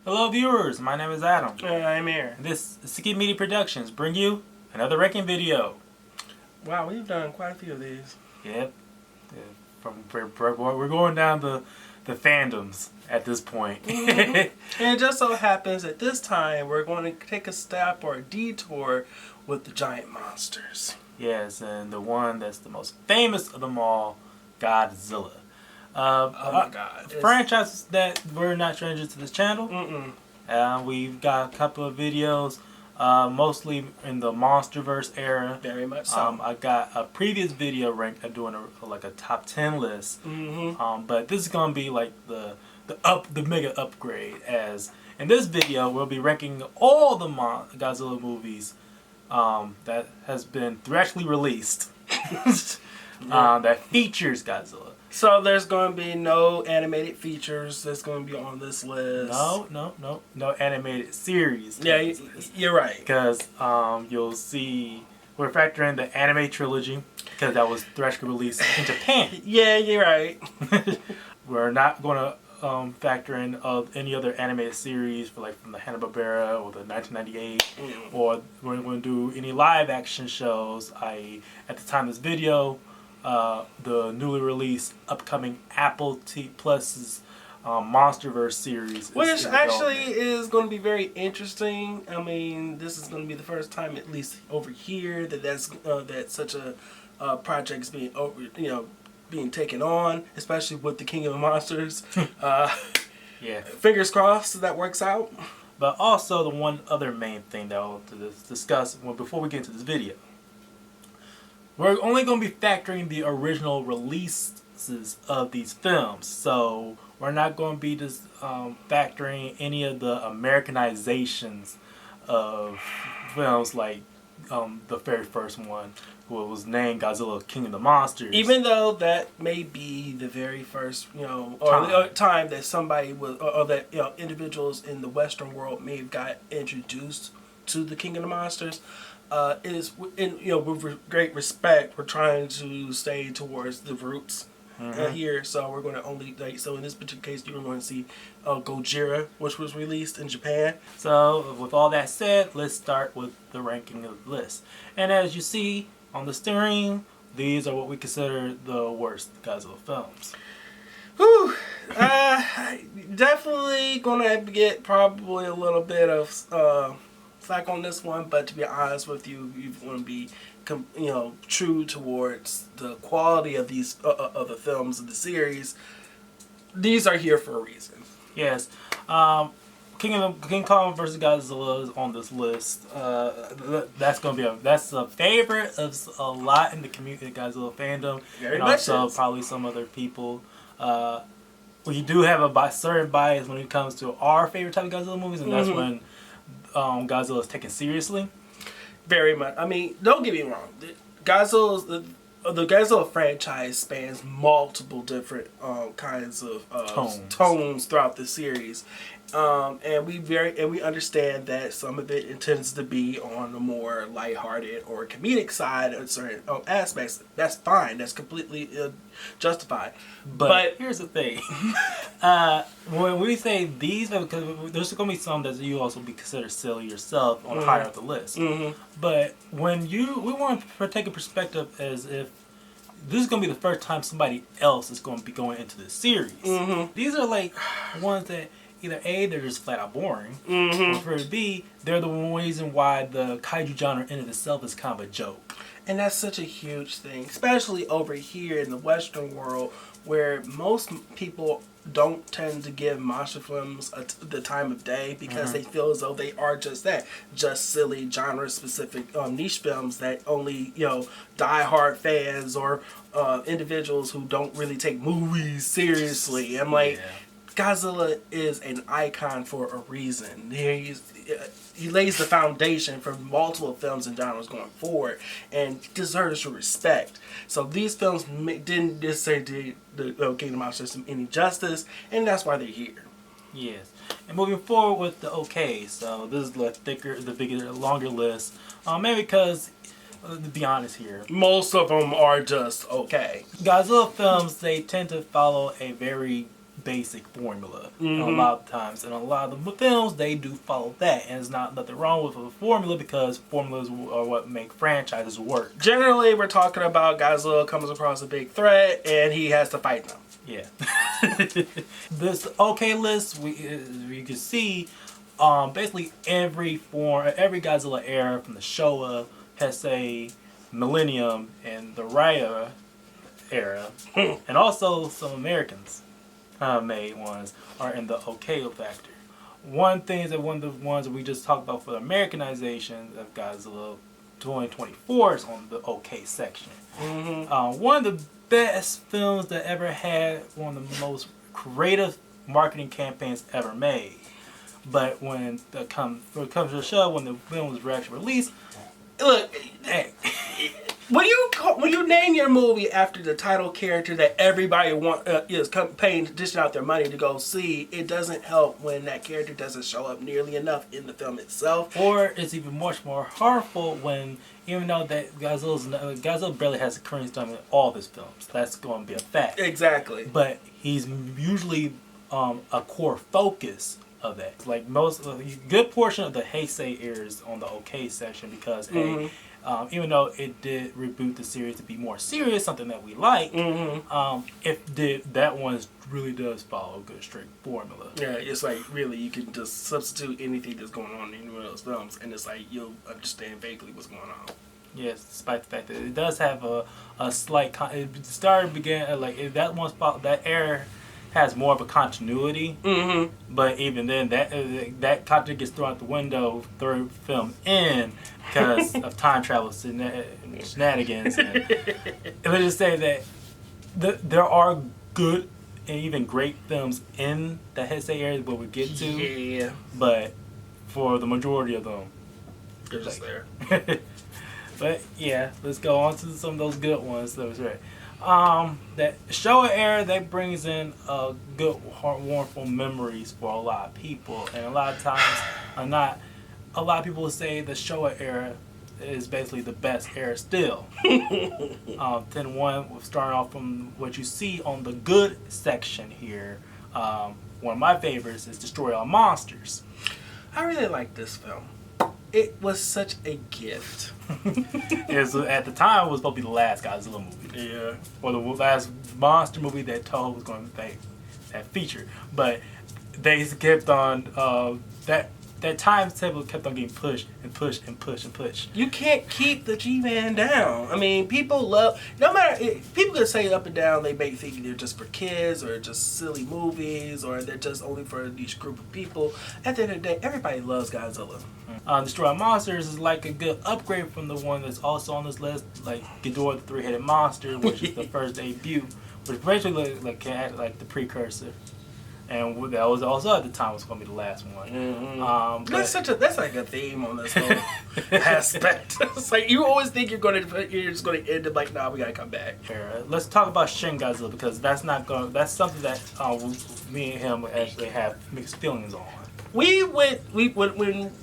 Hello viewers, my name is Adam. I'm Aaron. This is Siki Media Productions bring you another ranking video. Wow, we've done quite a few of these. Yep. We're going down the fandoms at this point. And it just so happens that this time we're going to take a stop or a detour with the giant monsters. Yes, and the one that's the most famous of them all, Godzilla. Oh my god. Franchises that we're not strangers to this channel. We've got a couple of videos, mostly in the MonsterVerse era. Very much so. I got a previous video doing a top 10 list. But this is gonna be like the mega upgrade. As in this video, we'll be ranking all the Godzilla movies that has been theatrically released that features Godzilla. So there's going to be no animated features that's going to be on this list. No animated series. Yeah, you're right. Because you'll see we're factoring the anime trilogy because that was theatrically released in Japan. Yeah, you're right. We're not going to factor in any other animated series from the Hanna-Barbera or the 1998, or we're going to do any live action shows. At the time of this video, the newly released upcoming Apple TV Plus's MonsterVerse series, which actually is going to be very interesting. I mean, this is going to be the first time, at least over here, that such a project is being taken on, especially with the King of the Monsters. Yeah. Fingers crossed that works out. But also the one other main thing that I'll discuss before we get into this video. We're only going to be factoring the original releases of these films. So we're not going to be just factoring any of the Americanizations of films like the very first one, what was named Godzilla King of the Monsters. Even though that may be the very first, time that somebody was, or that individuals in the Western world may have got introduced to the King of the Monsters. With great respect, we're trying to stay towards the roots here. So we're going to only in this particular case, you're going to see Godzilla, which was released in Japan. So with all that said, let's start with the ranking of the list. And as you see on the screen, these are what we consider the worst Godzilla films. Whew. Definitely going to get probably a little bit of slack on this one, but to be honest with you, you want to be true towards the quality of these of the films of the series. These are here for a reason. Yes. King Kong vs. Godzilla is on this list. That's a favorite of a lot in the community, Godzilla fandom, Very and much also probably some other people. We do have a certain bias when it comes to our favorite type of Godzilla movies, and that's when Godzilla is taken seriously. Very much. I mean, don't get me wrong. The Godzilla franchise spans multiple different kinds of tones throughout the series, and we understand that some of it intends to be on a more lighthearted or comedic side of certain aspects. That's fine. That's completely justified. But here's the thing: when we say these, because there's going to be some that you also be considered silly yourself on higher up the list. But when we want to take a perspective as if this is going to be the first time somebody else is going to be going into this series. These are like ones that either A, they're just flat out boring, or for B, they're the reason why the kaiju genre in of itself is kind of a joke. And that's such a huge thing, especially over here in the Western world, where most people don't tend to give monster films the time of day because they feel as though they are just silly genre-specific niche films that only die-hard fans or individuals who don't really take movies seriously. I'm like, Godzilla is an icon for a reason. He lays the foundation for multiple films and genres going forward, and deserves your respect. So these films didn't necessarily do the King of the Monsters any justice, and that's why they're here. Yes. And moving forward with the so this is the bigger, longer list. Maybe because, to be honest here, most of them are just okay. Godzilla films, they tend to follow a very basic formula. And a lot of times, and a lot of the films, they do follow that, and there's not nothing wrong with a formula because formulas are what make franchises work. Generally, we're talking about Godzilla comes across a big threat and he has to fight them. Yeah. This okay list, you can see basically every Godzilla era from the Showa, Heisei, Millennium, and the Raya era, and also some Americans made ones are in the okay factor. One of the ones that we just talked about for the Americanization of Godzilla 2024 is on the okay section. One of the best films that ever had one of the most creative marketing campaigns ever made. But when it comes to the show, when the film was actually released, look, hey. when you name your movie after the title character that everybody is paying dishing out their money to go see, it doesn't help when that character doesn't show up nearly enough in the film itself. Or it's even much more harmful when, even though that Godzilla barely has a current stomach in all of his films. That's going to be a fact. Exactly. But he's usually a core focus of that. Like a good portion of the Heisei airs on the okay section because even though it did reboot the series to be more serious, something that we like, that one really does follow a good straight formula. Yeah, it's like really you can just substitute anything that's going on in one of those films, and it's like you'll understand vaguely what's going on. Yes, despite the fact that it does have a slight that era has more of a continuity, but even then that continuity gets thrown out the window third film in because of time travel shenanigans. And let's just say that there are good and even great films in the Heisei area where we get to, Yeah, but for the majority of them, they're just there. But yeah, let's go on to some of those good ones. That was right. That Showa era, that brings in good, warmful memories for a lot of people, and a lot of times, a lot of people will say the Showa era is basically the best era still. 10-1, starting off from what you see on the good section here. One of my favorites is Destroy All Monsters. I really like this film. It was such a gift. At the time, it was supposed to be the last Godzilla movie. Yeah. Or the last monster movie that Toho was going to feature. But they kept on, that timetable kept on getting pushed and pushed and pushed and pushed. You can't keep the G-Man down. I mean, people people can say up and down they may think they're just for kids or just silly movies or they're just only for a niche group of people. At the end of the day, everybody loves Godzilla. Destroy All Monsters is like a good upgrade from the one that's also on this list, like Ghidorah the Three-Headed Monster, which is the first debut, which basically can act like the precursor. And that was also at the time was going to be the last one. That's like a theme on this whole aspect. It's like you always think you're just going to end up like, nah, we got to come back. Let's talk about Shin Godzilla because that's something that me and him actually have mixed feelings on. When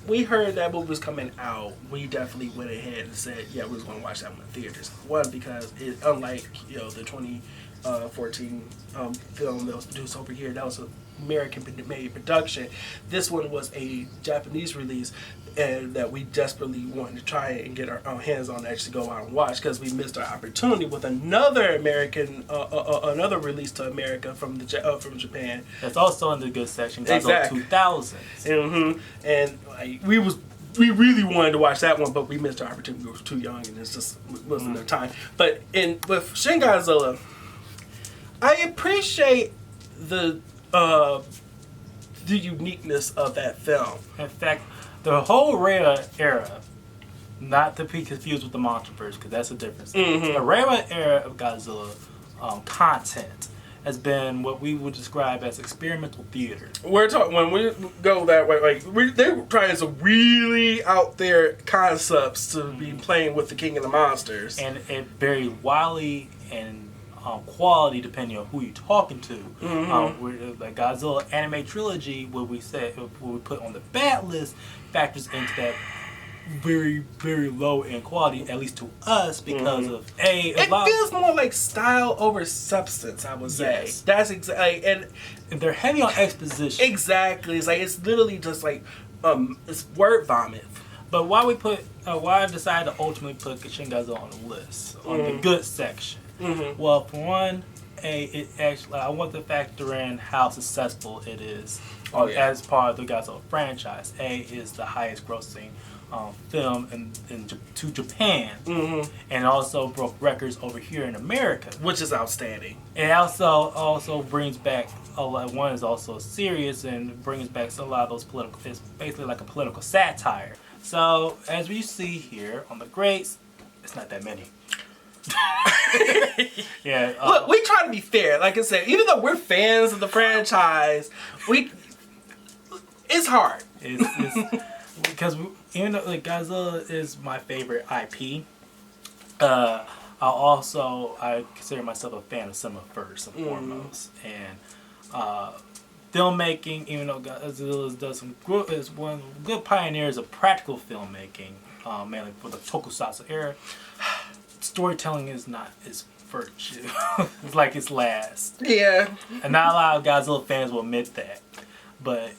we heard that movie was coming out, we definitely went ahead and said, yeah, we was going to watch that one in theaters. One, because unlike the 2014 film that was produced over here, that was an American-made production. This one was a Japanese release, and that we desperately wanted to try and get our hands on to actually go out and watch because we missed our opportunity with another another release to America from Japan. That's also in the good section. Godzilla 2000s. And we really wanted to watch that one, but we missed our opportunity. We were too young, and it just wasn't enough time. But with Shin Godzilla, I appreciate the uniqueness of that film. In fact, the whole Raya era, not to be confused with the MonsterVerse, because that's a difference. The Raya era of Godzilla content has been what we would describe as experimental theater. We're talking when we go that way, they were trying some really out there concepts to be playing with the King of the Monsters, and it varied wildly and quality depending on who you're talking to. The Godzilla anime trilogy, what we put on the bad list, factors into that very, very low in quality, at least to us, because of it feels more like style over substance, I would say. Yes. That's exactly, and they're heavy on exposition. exactly. It's like, it's literally just like, it's word vomit. But why I decided to ultimately put Shin Godzilla on the list, on the good section. Well, for one, I want to factor in how successful it is as part of the Godzilla franchise. Is the highest grossing film to Japan, and also broke records over here in America, Which is outstanding. It also brings back a lot. One is also serious and brings back a lot of those political. It's basically like a political satire. So as we see here on the grades, it's not that many. Yeah. Look, we try to be fair. Like I said, even though we're fans of the franchise, it's hard. It's because even though Godzilla is my favorite IP, I consider myself a fan of cinema first and foremost, and filmmaking. Even though Godzilla does is one of the good pioneers of practical filmmaking, mainly for the Tokusatsu era. Storytelling is not his virtue. It's like its last. Yeah. And not a lot of Godzilla fans will admit that. But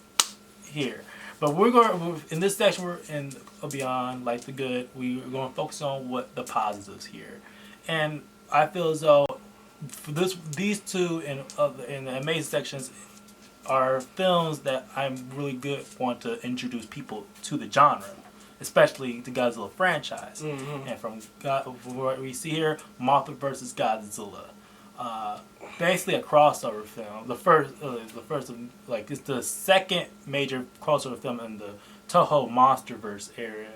we're going in this section. We're in beyond like the good. We're going to focus on what the positives here, and I feel as though for these two in the amazing sections are films that I'm really want to introduce people to the genre, especially the Godzilla franchise. And from what we see here, Mothra versus Godzilla. Basically a crossover film. The first it's the second major crossover film in the Toho MonsterVerse area,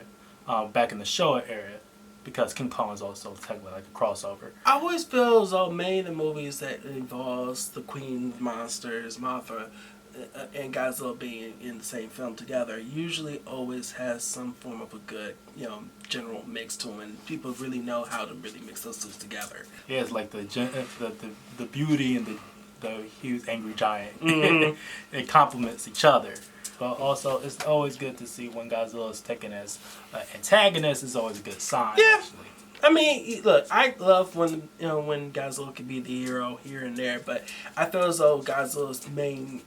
back in the Showa era, because King Kong is also technically like a crossover. I always feel as though many of the movies that involves the Queen monsters, Mothra, and Godzilla being in the same film together usually always has some form of a good, general mix to them, and people really know how to really mix those two together. Yeah, it's like the beauty and the huge angry giant. It complements each other. But also, it's always good to see when Godzilla is taken as an antagonist. Is always a good sign. Yeah. Actually. I mean, look, I love when when Godzilla can be the hero here and there, but I feel as though Godzilla's main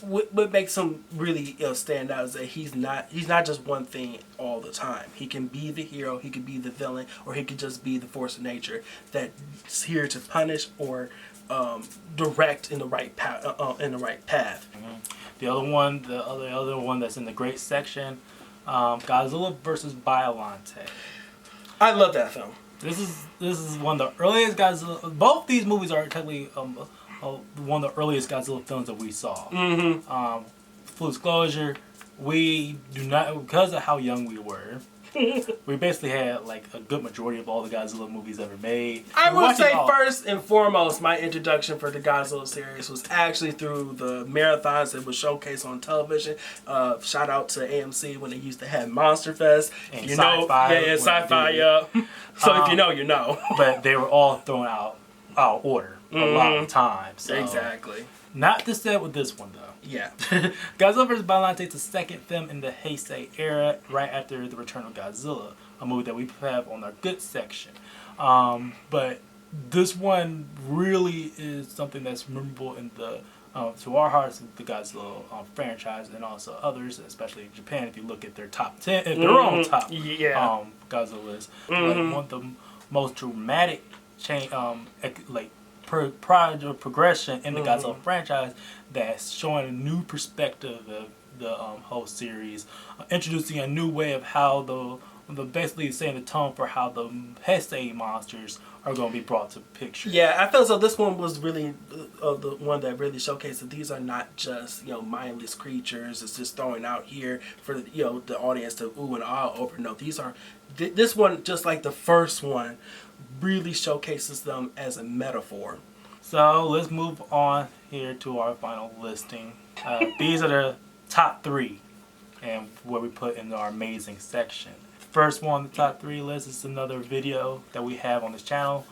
what makes him really stand out is that he's not just one thing all the time. He can be the hero, he can be the villain, or he could just be the force of nature that's here to punish or direct in the right path. The other one that's in the great section. Godzilla versus Biollante. I love that film. This is one of the earliest Godzilla. Both these movies are technically one of the earliest Godzilla films that we saw. Full disclosure, we do not, because of how young we were. We basically had like a good majority of all the Godzilla movies ever made. I would say first and foremost, my introduction for the Godzilla series was actually through the marathons that was showcased on television. Shout out to AMC when they used to have MonsterVerse. And Sci-Fi. Yeah, Sci-Fi, yeah. So if you know, you know. But they were all thrown out of order a lot of times. So. Exactly. Not to say with this one though. Yeah. Godzilla vs. Biollante is the second film in the Heisei era, right after The Return of Godzilla, a movie that we have on our good section. But this one really is something that's memorable in the to our hearts, the Godzilla franchise, and also others, especially in Japan. If you look at their top 10, their own top Godzillas, like one of the most dramatic change, progression in the Godzilla franchise that's showing a new perspective of the whole series, introducing a new way of how the basically setting the tone for how the Heisei monsters are going to be brought to picture. Yeah, I feel so. This one was really the one that really showcased that these are not just mindless creatures. It's just throwing out here for the audience to ooh and ah over. No, these are this one, just like the first one, really showcases them as a metaphor. So let's move on here to our final listing. These are the top 3 and what we put in our amazing section. First one on the top 3 list is another video that we have on this channel.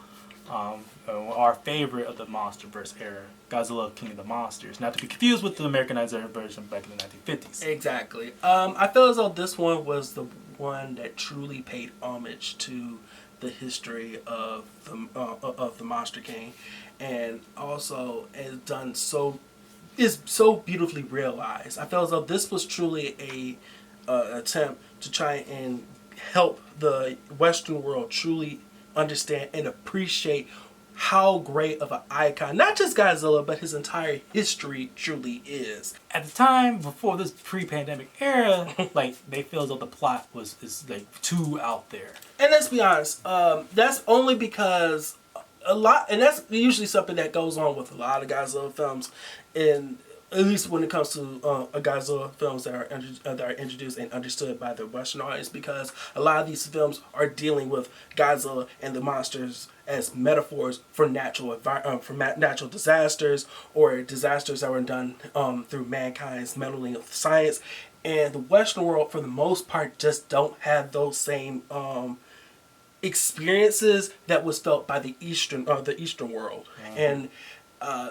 Our favorite of the MonsterVerse era, Godzilla King of the Monsters, not to be confused with the Americanized version back in the 1950s. Exactly. I feel as though this one was the one that truly paid homage to the history of the Monster King, and also is so beautifully realized. I feel as though this was truly a attempt to try and help the Western world truly understand and appreciate how great of an icon, not just Godzilla, but his entire history truly is. At the time, before this pre-pandemic era, like, they feel as though the plot is like too out there. And let's be honest, that's only because and that's usually something that goes on with a lot of Godzilla films, and at least when it comes to Godzilla films that are introduced and understood by the Western audience, because a lot of these films are dealing with Godzilla and the monsters as metaphors for natural disasters, or disasters that were done through mankind's meddling with science. And the Western world, for the most part, just don't have those same experiences that was felt by the Eastern world. Mm-hmm. And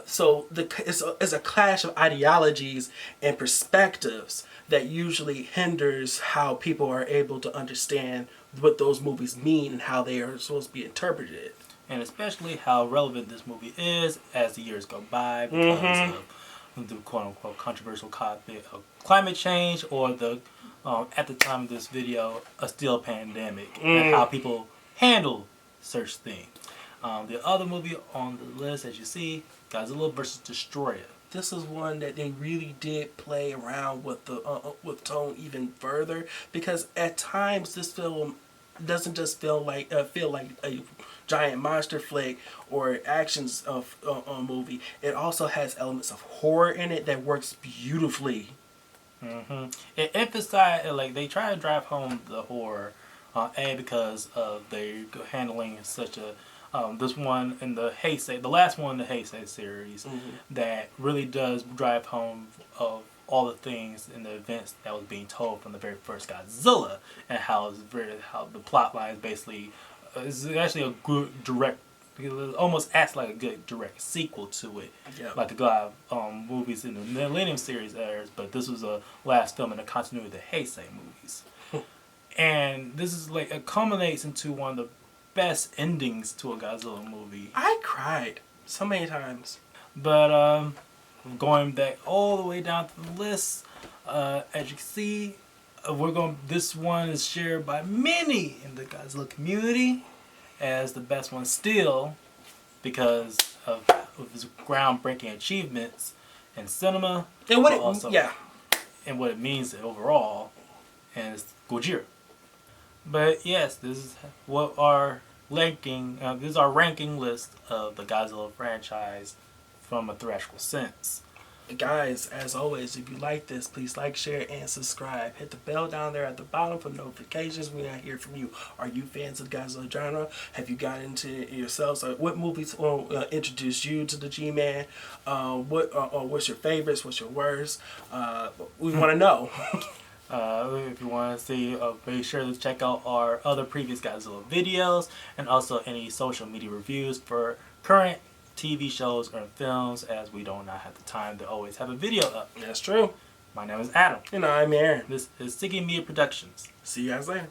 so it's a clash of ideologies and perspectives that usually hinders how people are able to understand what those movies mean and how they are supposed to be interpreted. And especially how relevant this movie is as the years go by, because of the quote-unquote controversial topic of climate change, or the at the time of this video, a still pandemic, and how people handle such things. The other movie on the list, as you see, Godzilla vs. Destroyer. This is one that they really did play around with with tone even further, because at times this film doesn't just feel like a giant monster flick or actions of movie. It also has elements of horror in it that works beautifully. Mm-hmm. It emphasized, like, they try to drive home the horror, because of their handling such a this one in the Heisei, the last one in the Heisei series, that really does drive home of all the things and the events that was being told from the very first Godzilla, and how the plot line is basically is actually a good direct. It almost acts like a good direct sequel to it, like the God movies in the Millennium series airs. But this was a last film in the continuity of the Heisei movies, and this is like, it culminates into one of the best endings to a Godzilla movie. I cried so many times. But going back all the way down to the list, as you can see, this one is shared by many in the Godzilla community as the best one still, because of his groundbreaking achievements in cinema, and what it means overall, and it's Gojira. But yes, this is what our ranking. This is our ranking list of the Godzilla franchise from a theatrical sense. Guys, as always, if you like this, please like, share, and subscribe. Hit the bell down there at the bottom for notifications. We want to hear from you. Are you fans of the Godzilla genre? Have you gotten into it yourselves? What movies introduced you to the G-Man? What's your favorites? What's your worst? We want to know. If you want to see, be sure to check out our other previous Godzilla videos, and also any social media reviews for current TV shows or films, as we do not have the time to always have a video up. That's true. My name is Adam. And I'm Aaron. This is Sticky Media Productions. See you guys later.